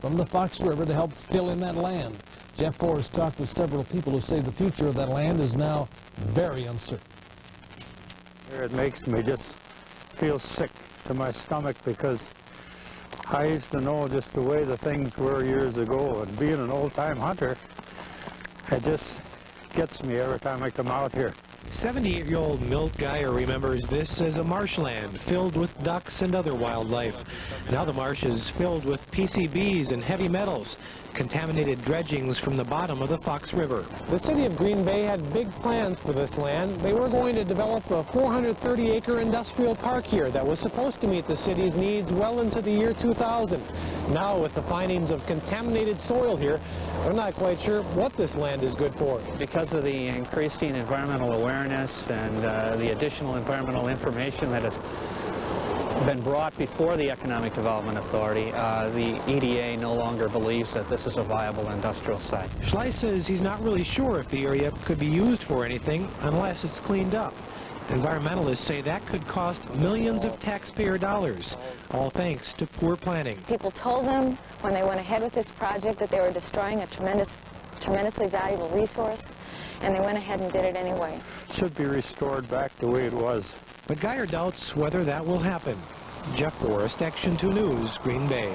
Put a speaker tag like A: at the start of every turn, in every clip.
A: from the Fox River to help fill in that land. Jeff Forrest talked with several people who say the future of that land is now very uncertain.
B: It makes me just feel sick to my stomach because I used to know just the way the things were years ago, and being an old-time hunter, it just gets me every time I come out here.
C: 78-year-old Milt Geyer remembers this as a marshland filled with ducks and other wildlife. Now the marsh is filled with PCBs and heavy metals, contaminated dredgings from the bottom of the Fox River. The city of Green Bay had big plans for this land. They were going to develop a 430-acre industrial park here that was supposed to meet the city's needs well into the year 2000. Now, with the findings of contaminated soil here, they're not quite sure what this land is good for.
D: Because of the increasing environmental awareness and the additional environmental information that has been brought before the Economic Development Authority, the EDA no longer believes that this is a viable industrial site.
C: Schley says he's not really sure if the area could be used for anything unless it's cleaned up. Environmentalists say that could cost millions of taxpayer dollars, all thanks to poor planning.
E: People told them when they went ahead with this project that they were destroying a tremendously valuable resource, and they went ahead and did it anyway.
B: It should be restored back the way it was.
C: But Geyer doubts whether that will happen. Jeff Forrest, Action 2 News, Green Bay.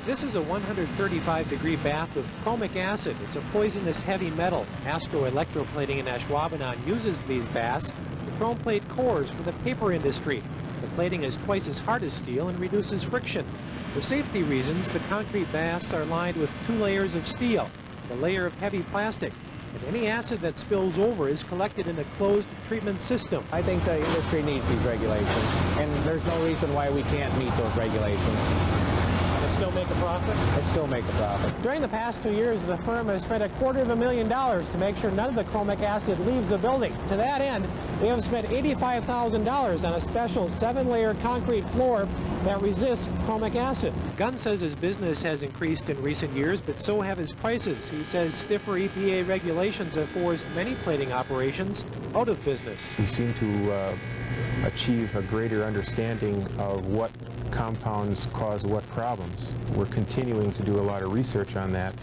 C: This is a 135-degree bath of chromic acid. It's a poisonous heavy metal. Astro Electroplating in Ashwaubenon uses these baths to chrome plate cores for the paper industry. The plating is twice as hard as steel and reduces friction. For safety reasons, the concrete baths are lined with 2 layers of steel, a layer of heavy plastic, and any acid that spills over is collected in a closed treatment system.
F: I think the industry needs these regulations, and there's no reason why we can't meet those regulations.
C: Still make a profit?
F: It'd still make a profit.
C: During the past 2 years, the firm has spent $250,000 to make sure none of the chromic acid leaves the building. To that end, they have spent $85,000 on a special 7-layer concrete floor that resists chromic acid. Gunn says his business has increased in recent years, but so have his prices. He says stiffer EPA regulations have forced many plating operations out of business.
G: We seem to achieve a greater understanding of what compounds cause what problems. We're continuing to do a lot of research on that,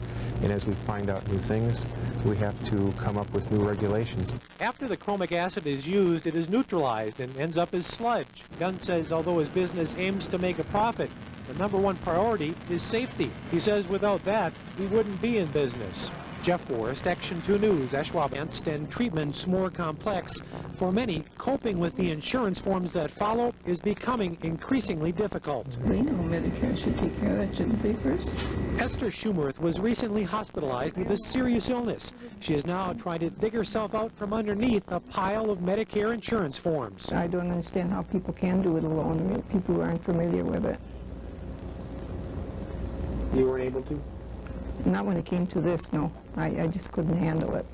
G: and as we find out new things, we have to come up with new regulations.
C: After the chromic acid is used, it is neutralized and ends up as sludge. Gunn says although his business aims to make a profit, the #1 priority is safety. He says without that, he wouldn't be in business. Jeff Forrest, Action 2 News, Ashwaubenon, and treatments more complex. For many, coping with the insurance forms that follow is becoming increasingly difficult.
H: We know Medicare should take care of that, shouldn't they, first?
C: Esther Schumerth was recently hospitalized with a serious illness. She is now trying to dig herself out from underneath a pile of Medicare insurance forms.
H: I don't understand how people can do it alone, people who aren't familiar with it.
C: You weren't able to?
H: Not when it came to this, no. I just couldn't handle it.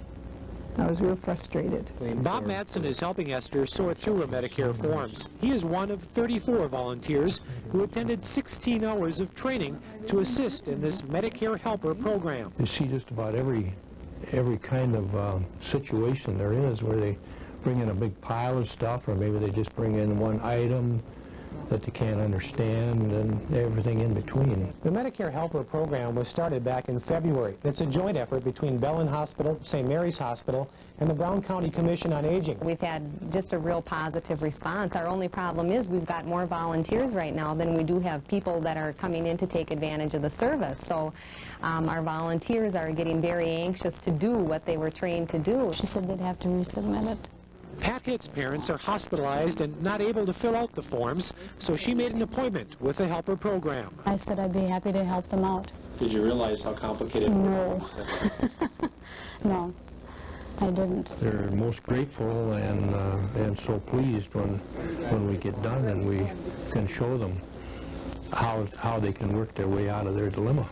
H: I was real frustrated.
C: Bob Madsen is helping Esther sort through her Medicare forms. He is one of 34 volunteers who attended 16 hours of training to assist in this Medicare Helper program.
I: You see just about every kind of situation there is where they bring in a big pile of stuff, or maybe they just bring in one item that they can't understand, and everything in between.
C: The Medicare Helper program was started back in February. It's a joint effort between Bellin Hospital, St. Mary's Hospital, and the Brown County Commission on Aging.
E: We've had just a real positive response. Our only problem is we've got more volunteers right now than we do have people that are coming in to take advantage of the service. So our volunteers are getting very anxious to do what they were trained to do.
J: She said they'd have to resubmit it.
C: Pat Hitt's parents are hospitalized and not able to fill out the forms, so she made an appointment with the Helper program.
J: I said I'd be happy to help them out.
K: Did you realize how complicated it was?
J: No, I didn't.
I: They're most grateful and so pleased when we get done and we can show them how they can work their way out of their dilemma.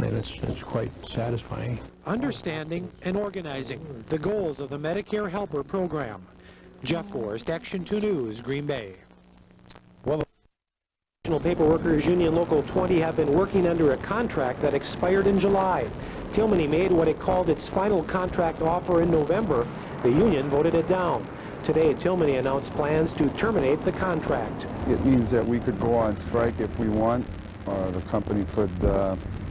I: And it's quite satisfying.
C: Understanding and organizing the goals of the Medicare Helper program. Jeff Forrest, Action 2 News, Green Bay. Well, the National Paper Workers Union Local 20 have been working under a contract that expired in July. Tilmany made what it called its final contract offer in November. The union voted it down. Today, Tilmany announced plans to terminate the contract.
L: It means that we could go on strike if we want. The company could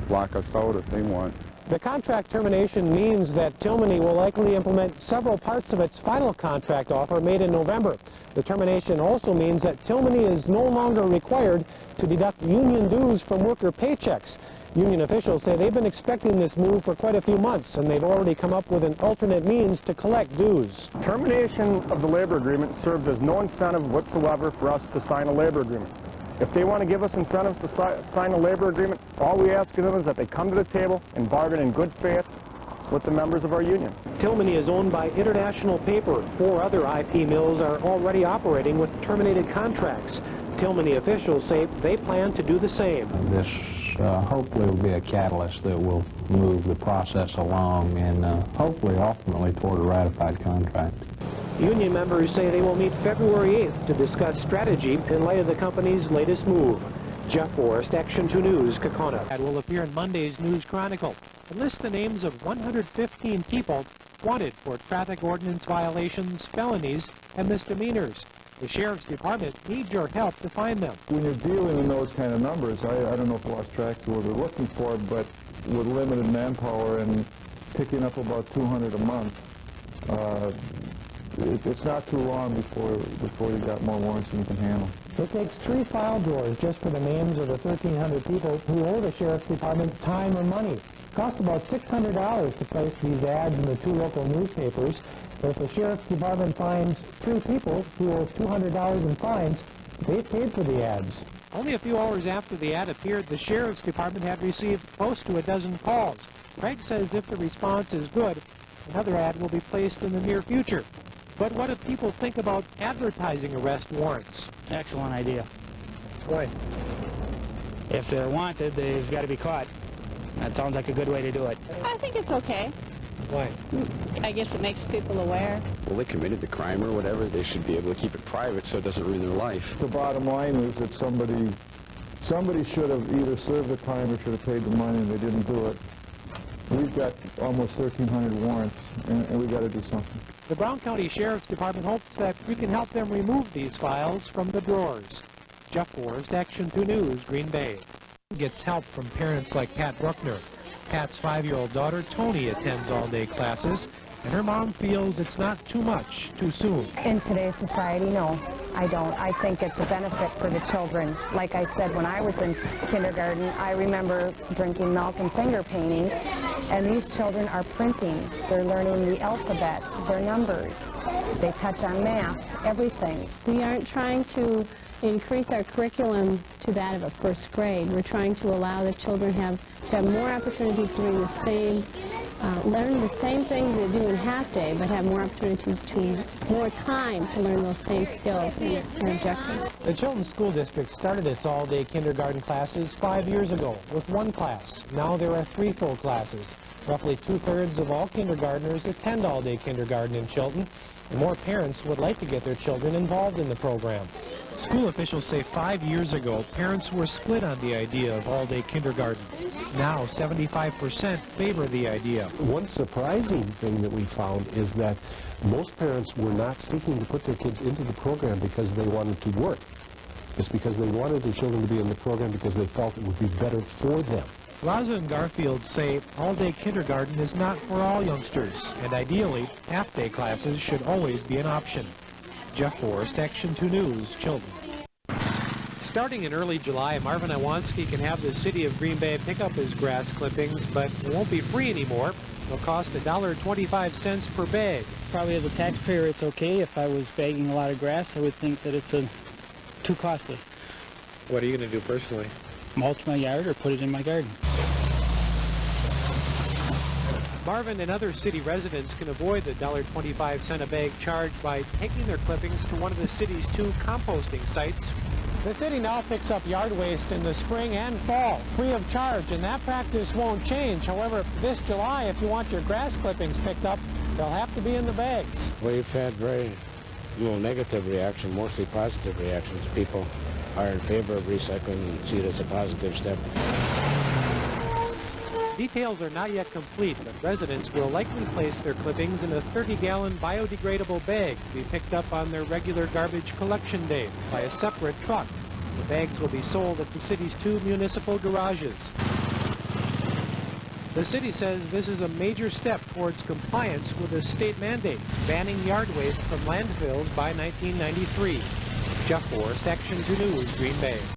L: lock us out if they want.
C: The contract termination means that Tilmany will likely implement several parts of its final contract offer made in November. The termination also means that Tilmany is no longer required to deduct union dues from worker paychecks. Union officials say they've been expecting this move for quite a few months, and they've already come up with an alternate means to collect dues.
M: Termination of the labor agreement serves as no incentive whatsoever for us to sign a labor agreement. If they want to give us incentives to sign a labor agreement, all we ask of them is that they come to the table and bargain in good faith with the members of our union.
C: Tilmany is owned by International Paper. 4 other IP mills are already operating with terminated contracts. Tilmany officials say they plan to do the same.
N: This hopefully will be a catalyst that will move the process along and hopefully ultimately toward a ratified contract.
C: Union members say they will meet February 8th to discuss strategy in light of the company's latest move. Jeff Forrest, Action 2 News, Kaukauna. That will appear in Monday's News Chronicle and list the names of 115 people wanted for traffic ordinance violations, felonies, and misdemeanors. The Sheriff's Department needs your help to find them.
L: When you're dealing in those kind of numbers, I don't know if I lost track to what we're looking for, but with limited manpower and picking up about 200 a month, it's not too long before you got more warrants than you can handle.
C: It takes 3 file drawers just for the names of the 1,300 people who owe the Sheriff's Department time or money. It costs about $600 to place these ads in the 2 local newspapers. But if the Sheriff's Department finds 3 people who owe $200 in fines, they've paid for the ads. Only a few hours after the ad appeared, the Sheriff's Department had received close to a dozen calls. Craig says if the response is good, another ad will be placed in the near future. But what do people think about advertising arrest warrants?
O: Excellent idea.
C: Why?
O: If they're wanted, they've got to be caught. That sounds like a good way to do it.
P: I think it's okay.
C: Why?
P: I guess it makes people aware.
Q: Well, they committed the crime or whatever. They should be able to keep it private so it doesn't ruin their life.
L: The bottom line is that somebody should have either served the time or should have paid the money, and they didn't do it. We've got almost 1,300 warrants, and we've got to do something.
C: The Brown County Sheriff's Department hopes that we can help them remove these files from the drawers. Jeff Forrest, Action 2 News, Green Bay. Gets help from parents like Pat Bruckner. Pat's 5-year-old daughter, Tony, attends all-day classes, and her mom feels it's not too much too soon.
R: In today's society, no, I don't. I think it's a benefit for the children. Like I said, when I was in kindergarten, I remember drinking milk and finger painting, and these children are printing. They're learning the alphabet, their numbers. They touch on math, everything.
J: We aren't trying to increase our curriculum to that of a first grade. We're trying to allow the children to have more opportunities to do the same, learn the same things they do in half day, but have more opportunities to, more time to learn those same skills and objectives.
C: The Chilton School District started its all-day kindergarten classes 5 years ago with 1 class. Now there are 3 full classes. Roughly 2/3 of all kindergartners attend all-day kindergarten in Chilton, and more parents would like to get their children involved in the program. School officials say 5 years ago, parents were split on the idea of all-day kindergarten. Now, 75% favor the idea.
S: One surprising thing that we found is that most parents were not seeking to put their kids into the program because they wanted to work. It's because they wanted their children to be in the program because they felt it would be better for them.
C: Raza and Garfield say all-day kindergarten is not for all youngsters, and ideally, half-day classes should always be an option. Jeff Forrest, Action 2 News, Chilton. Starting in early July, Marvin Iwanski can have the city of Green Bay pick up his grass clippings, but it won't be free anymore. It'll cost $1.25 per bag.
O: Probably as a taxpayer, it's okay. If I was bagging a lot of grass, I would think that it's too costly.
C: What are you going to do personally?
O: Mulch my yard or put it in my garden.
C: Marvin and other city residents can avoid the $1.25 a bag charge by taking their clippings to one of the city's 2 composting sites. The city now picks up yard waste in the spring and fall, free of charge, and that practice won't change. However, this July, if you want your grass clippings picked up, they'll have to be in the bags.
F: We've had very little negative reaction, mostly positive reactions. People are in favor of recycling and see it as a positive step.
C: Details are not yet complete, but residents will likely place their clippings in a 30-gallon biodegradable bag to be picked up on their regular garbage collection day by a separate truck. The bags will be sold at the city's 2 municipal garages. The city says this is a major step towards compliance with a state mandate banning yard waste from landfills by 1993. Jeff Forrest, Action 2 News, Green Bay.